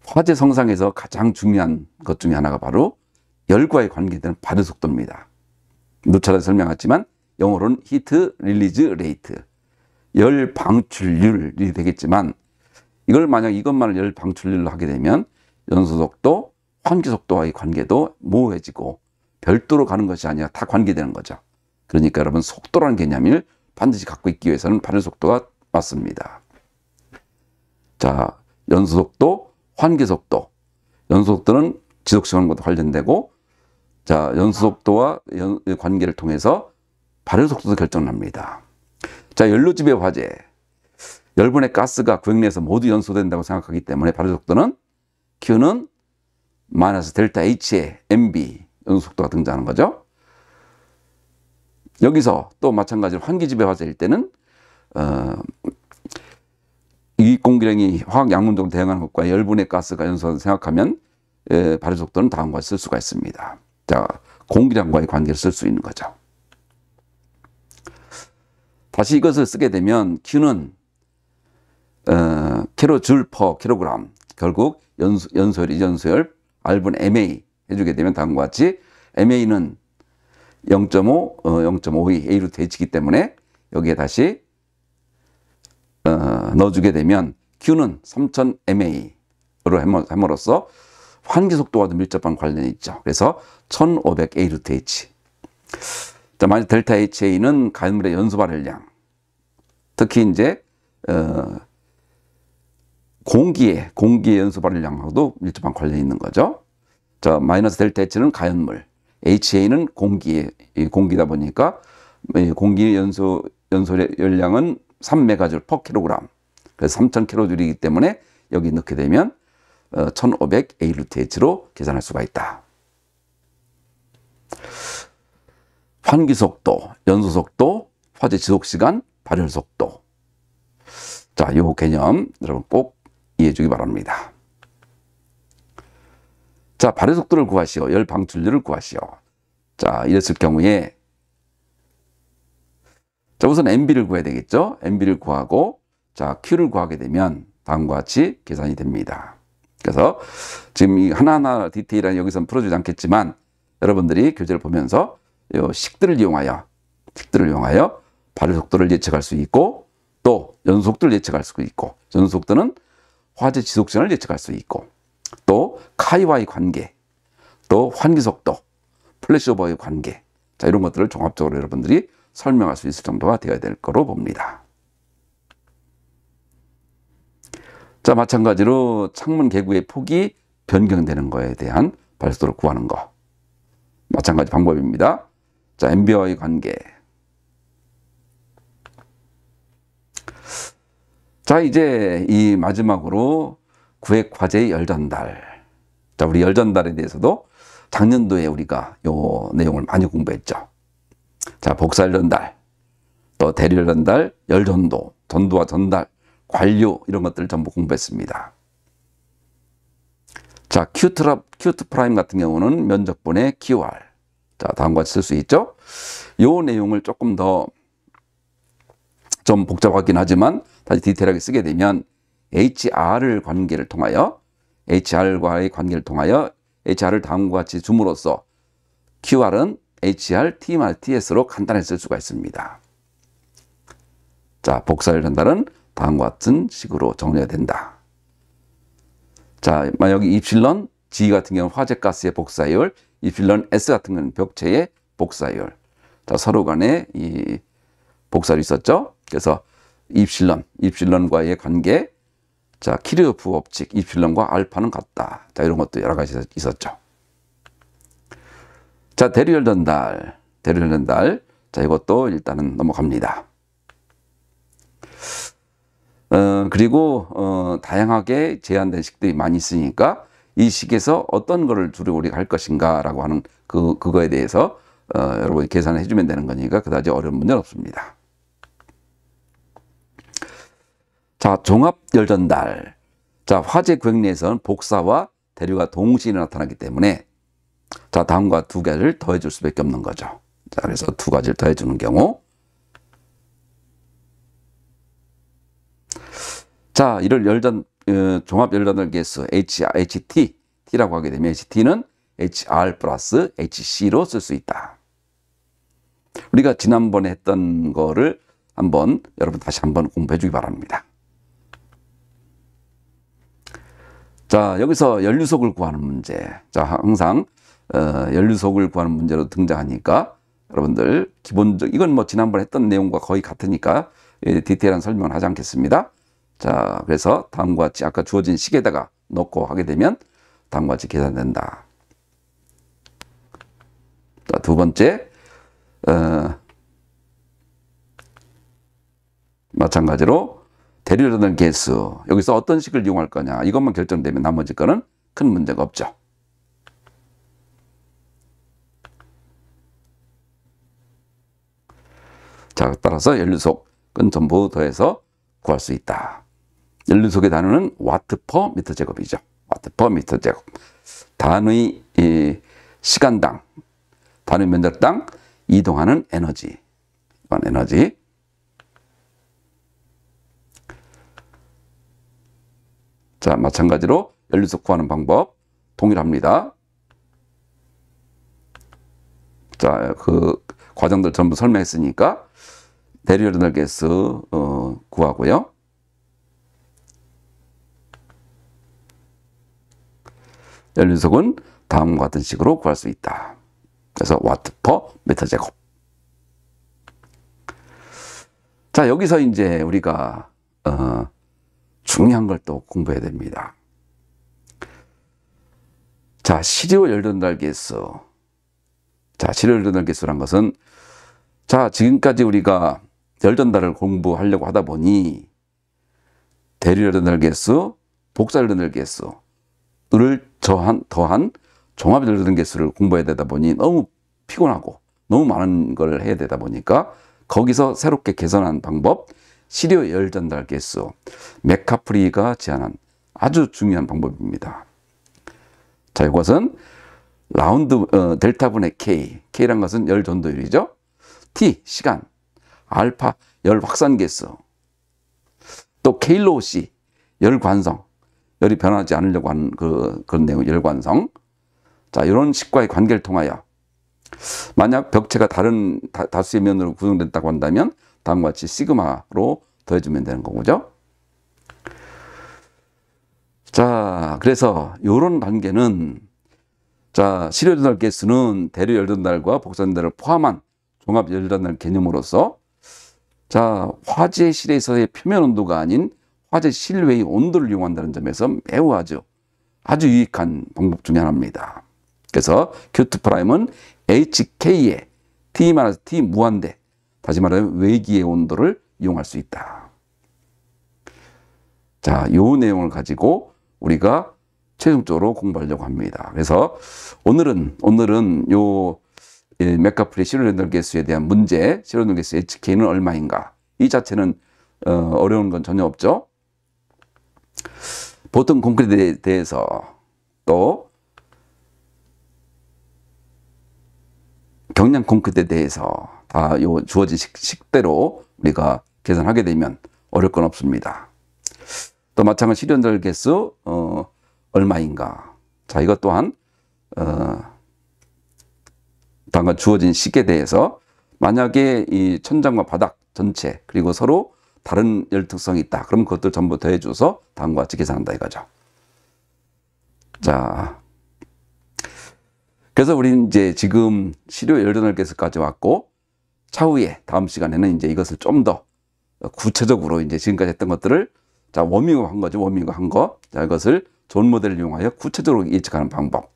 화재 성상에서 가장 중요한 것 중에 하나가 바로 열과의 관계되는 발효 속도입니다. 누차례 설명했지만 영어로는 히트 릴리즈 레이트, 열 방출률이 되겠지만 이걸 만약 이것만을 열 방출률로 하게 되면 연소 속도, 환기 속도와의 관계도 모호해지고 별도로 가는 것이 아니라 다 관계되는 거죠. 그러니까 여러분 속도라는 개념을 반드시 갖고 있기 위해서는 발효 속도가 맞습니다. 자, 연소 속도, 환기 속도. 연소 속도는 지속 시간과 관련되고, 자, 연소 속도와 관계를 통해서 발효 속도도 결정납니다. 자, 연료지배 화재. 열분의 가스가 구획 내에서 모두 연소된다고 생각하기 때문에 발효 속도는 Q는 마이너스 델타 H의 MB 연소 속도가 등장하는 거죠. 여기서 또 마찬가지로 환기지배 화재일 때는 유익공기량이 화학 양운동을 대응하는 것과 열분의 가스가 연소한다고 생각하면 발효 속도는 다음과 같이 쓸 수가 있습니다. 자, 공기량과의 관계를 쓸 수 있는 거죠. 다시 이것을 쓰게 되면 Q는 킬로줄 퍼 킬로그램, 결국 연소열 R분 MA 해주게 되면 다음과 같이 MA는 0.5, 0.52 A 루트 H이기 때문에 여기에 다시 넣어주게 되면 Q는 3000 MA로 함으로써 환기 속도와도 밀접한 관련이 있죠. 그래서 1500 A 루트 H. 자, 만약 델타 HA는 가연물의 연소 발열량, 특히 이제 공기의 연소 발열량하고도 밀접한 관련이 있는 거죠. 자, 마이너스 델타 H는 가연물, HA는 공기다 보니까 공기 연소열량은 3메가줄 퍼 킬로그램. 그래서 3000kJ이기 때문에 여기 넣게 되면 1500 A 루트 H로 계산할 수가 있다. 환기 속도, 연소 속도, 화재 지속 시간, 발열 속도. 자, 요 개념 여러분 꼭 이해해 주기 바랍니다. 자, 발효 속도를 구하시오. 열 방출률을 구하시오. 자, 이랬을 경우에 자, 우선 MB를 구해야 되겠죠. MB를 구하고 자, Q를 구하게 되면 다음과 같이 계산이 됩니다. 그래서 지금 이 하나하나 디테일한 여기서는 풀어주지 않겠지만 여러분들이 교재를 보면서 요 식들을 이용하여 발효 속도를 예측할 수 있고 또 연소 속도를 예측할 수 있고 연소 속도는 화재 지속 시간을 예측할 수 있고 또 카이와의 관계, 또 환기 속도, 플래시오버의 관계, 자, 이런 것들을 종합적으로 여러분들이 설명할 수 있을 정도가 되어야 될 거로 봅니다. 자, 마찬가지로 창문 개구의 폭이 변경되는 거에 대한 발효 속도를 구하는 거. 마찬가지 방법입니다. 자, MB와의 관계. 자, 이제 이 마지막으로 구획 화재의 열 전달. 자, 우리 열 전달에 대해서도 작년도에 우리가 요 내용을 많이 공부했죠. 자, 복사열 전달, 또 대리열 전달, 열 전도, 전도와 전달, 관료 이런 것들을 전부 공부했습니다. 자, Q2 프라임 같은 경우는 면적분의 QR. 자, 다음과 같이 쓸 수 있죠. 요 내용을 조금 더 좀 복잡하긴 하지만 다시 디테일하게 쓰게 되면 HR을 관계를 통하여 HR과의 관계를 통하여 HR을 다음과 같이 줌으로써 QR은 HR, T-TS로 간단히 쓸 수가 있습니다. 자, 복사열 전달은 다음과 같은 식으로 정리가 된다. 자, 만약 입실런 G 같은 경우는 화재가스의 복사율, 입실런 S 같은 경우는 벽체의 복사율. 자, 서로 간에 이 복사율이 있었죠. 그래서 입실런과의 관계, 자, 키르호프 법칙, 입실런과 알파는 같다. 자, 이런 것도 여러 가지 있었죠. 자, 대류열 전달. 자, 이것도 일단은 넘어갑니다. 그리고 다양하게 제한된 식들이 많이 있으니까 이 식에서 어떤 거를 주로 우리가 할 것인가라고 하는 그거에 대해서 여러분이 계산을 해주면 되는 거니까 그다지 어려운 문제는 없습니다. 자, 종합열 전달. 자, 화재 구획 내에서는 복사와 대류가 동시에 나타나기 때문에 자, 다음과 두 개를 더해 줄 수밖에 없는 거죠. 자, 그래서 두 가지를 더해 주는 경우 자, 이를 종합 열전달 계수 T라고 하게 되면 HT는 HR 플러스 HC로 쓸 수 있다. 우리가 지난번에 했던 거를 여러분 다시 한번 공부해 주기 바랍니다. 자, 여기서 연료속을 구하는 문제. 자, 항상 연료속을 구하는 문제로 등장하니까 여러분들 이건 뭐 지난번에 했던 내용과 거의 같으니까 디테일한 설명은 하지 않겠습니다. 자, 그래서 다음과 같이 아까 주어진 식에다가 넣고 하게 되면 다음과 같이 계산된다. 자, 두 번째, 마찬가지로 대류전달 개수. 여기서 어떤 식을 이용할 거냐. 이것만 결정되면 나머지 거는 큰 문제가 없죠. 자, 따라서 연료속은 전부 더해서 구할 수 있다. 연료속의 단위는 와트 퍼 미터 제곱이죠. 와트 퍼 미터 제곱. 단위 시간당, 단위 면적당 이동하는 에너지. 이건 에너지. 자, 마찬가지로 연료속 구하는 방법 동일합니다. 자, 그 과정들 전부 설명했으니까 대류전달 개수 구하고요. 연료속은 다음과 같은 식으로 구할 수 있다. 그래서 와트 퍼 미터 제곱. 자, 여기서 이제 우리가 중요한 걸 또 공부해야 됩니다. 자, 시료 열전달 개수. 자, 시료 열전달 개수란 것은 자, 지금까지 우리가 열전달을 공부하려고 하다 보니 대류 열전달 개수, 복사 열전달 개수를 더한 종합 열전달 개수를 공부해야 되다 보니 너무 피곤하고 너무 많은 걸 해야 되다 보니까 거기서 새롭게 개선한 방법 시료 열전달 개수, 맥카프리가 제안한 아주 중요한 방법입니다. 자, 이것은 델타분의 K란 것은 열 전도율이죠. T, 시간, 알파, 열 확산 개수, 또 K로시, 열 관성, 열이 변하지 않으려고 하는 그런 내용, 열 관성. 자, 이런 식과의 관계를 통하여 만약 벽체가 다른 다수의 면으로 구성됐다고 한다면 다음과 같이 시그마로 더해주면 되는 거죠. 자, 그래서 이런 단계는 자, 시료 열전달 개수는 대류 열전달과 복사 열전달을 포함한 종합 열전달 개념으로서 자, 화재 실에서의 표면 온도가 아닌 화재 실외의 온도를 이용한다는 점에서 매우 아주 유익한 방법 중에 하나입니다. 그래서 Q2 프라임은 HK의 T-T 무한대, 다시 말하면 외기의 온도를 이용할 수 있다. 자, 이 내용을 가지고 우리가 최종적으로 공부하려고 합니다. 그래서 오늘은 요 맥카프리 시료 열전달 개수에 대한 문제, 시료 열전달 개수 HK는 얼마인가? 이 자체는 어려운 건 전혀 없죠. 보통 콘크리트에 대해서 또 경량 콘크리트에 대해서 다 요 주어진 식대로 우리가 계산하게 되면 어려울 건 없습니다. 또 마찬가지 시료 열전달 개수 얼마인가? 자, 이것 또한 방금 주어진 식에 대해서 만약에 이 천장과 바닥 전체 그리고 서로 다른 열 특성이 있다. 그럼 그것들 전부 더해줘서 다음과 같이 계산한다 이거죠. 자, 그래서 우리는 이제 지금 시료 열전달 개수까지 왔고 차후에 다음 시간에는 이제 이것을 좀 더 구체적으로 이제 지금까지 했던 것들을 자, 워밍업 한 거죠. 워밍업 한 거. 자, 이것을 존 모델을 이용하여 구체적으로 예측하는 방법.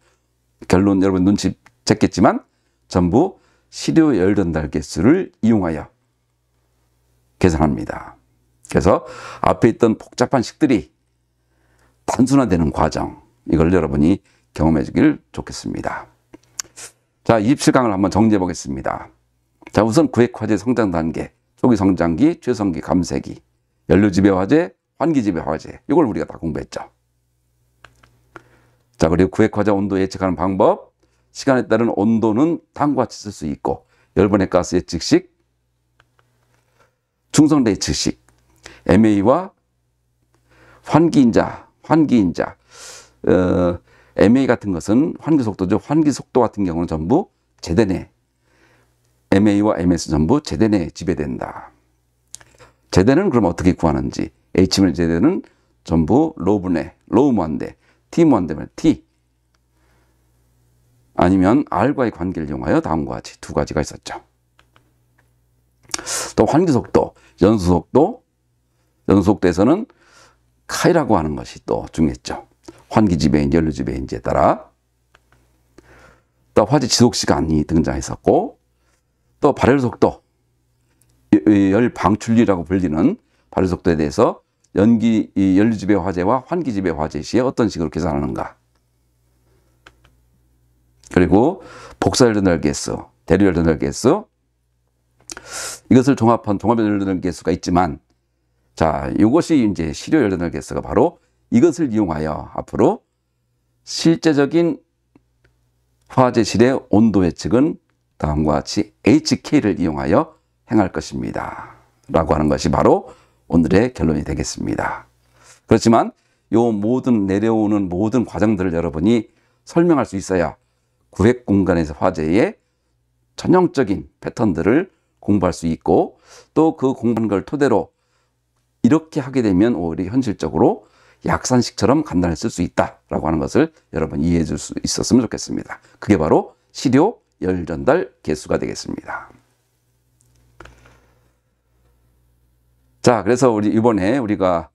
결론 여러분 눈치 챘겠지만 전부 시료 열전달 개수를 이용하여 계산합니다. 그래서 앞에 있던 복잡한 식들이 단순화되는 과정, 이걸 여러분이 경험해 주길 좋겠습니다. 자, 27강을 한번 정리해 보겠습니다. 자, 우선 구획화재 성장 단계, 초기 성장기, 최성기, 감쇄기, 연료지배 화재, 환기지배 화재, 이걸 우리가 다 공부했죠. 자, 그리고 구획화재 온도 예측하는 방법, 시간에 따른 온도는 다음과 같이 쓸 수 있고, 열분해 가스 예측식, 중성대 예측식, MA와 환기인자, MA 같은 것은 환기속도죠. 환기속도 같은 경우는 전부 제대내, MA와 MS 전부 제대내에 지배된다. 제대는 그럼 어떻게 구하는지, H물 제대는 전부 로우 무한대, T 무한대면 T, 아니면 R과의 관계를 이용하여 다음과 같이 두 가지가 있었죠. 또 환기속도, 연소속도에서는 카이라고 하는 것이 또 중요했죠. 환기지배인지 연료지배인지에 따라. 또 화재 지속시간이 등장했었고, 또 발열속도, 열방출리라고 불리는 발열속도에 대해서 연료지배 화재와 환기지배 화재 시에 어떤 식으로 계산하는가. 그리고 복사열전달계수, 대류열전달계수, 이것을 종합한 종합열전달계수가 있지만, 자, 이것이 이제 실효열전달계수가 바로 이것을 이용하여 앞으로 실제적인 화재실의 온도 예측은 다음과 같이 HK를 이용하여 행할 것입니다. 라고 하는 것이 바로 오늘의 결론이 되겠습니다. 그렇지만 요 모든 내려오는 모든 과정들을 여러분이 설명할 수 있어야 구획 공간에서 화재의 전형적인 패턴들을 공부할 수 있고, 또 그 공부한 걸 토대로 이렇게 하게 되면 오히려 현실적으로 약산식처럼 간단히 쓸 수 있다라고 하는 것을 여러분 이해해 줄 수 있었으면 좋겠습니다. 그게 바로 실효 열전달 계수가 되겠습니다. 자, 그래서 이번에 우리가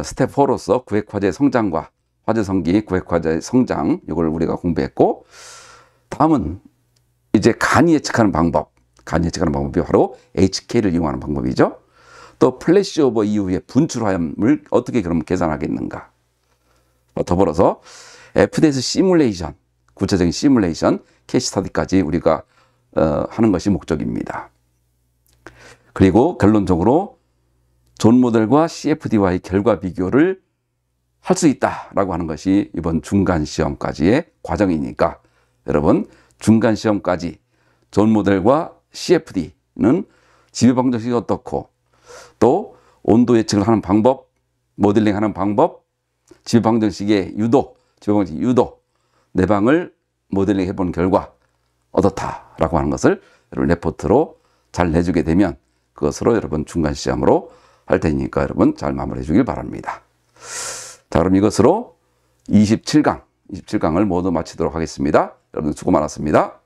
스텝 4로서 구획화재 성장과 화재성기 구획화재 성장, 이걸 우리가 공부했고, 다음은 이제 간이 예측하는 방법이 바로 HK를 이용하는 방법이죠. 또 플래시오버 이후에 분출화염을 어떻게 그럼 계산하겠는가. 더불어서 FDS 시뮬레이션, 구체적인 시뮬레이션, 케이스 스터디까지 우리가 하는 것이 목적입니다. 그리고 결론적으로 존 모델과 CFD와의 결과 비교를 할 수 있다라고 하는 것이 이번 중간 시험까지의 과정이니까, 여러분 중간 시험까지 존 모델과 CFD는 지배 방정식이 어떻고, 또 온도 예측을 하는 방법, 모델링 하는 방법, 지배 방정식의 지배 방정식 유도, 내방을 모델링 해본 결과 어떻다라고 하는 것을 여러분 레포트로 잘 내주게 되면 그것으로 여러분 중간 시험으로 할 테니까 여러분 잘 마무리해 주길 바랍니다. 자, 그럼 이것으로 27강을 모두 마치도록 하겠습니다. 여러분 수고 많았습니다.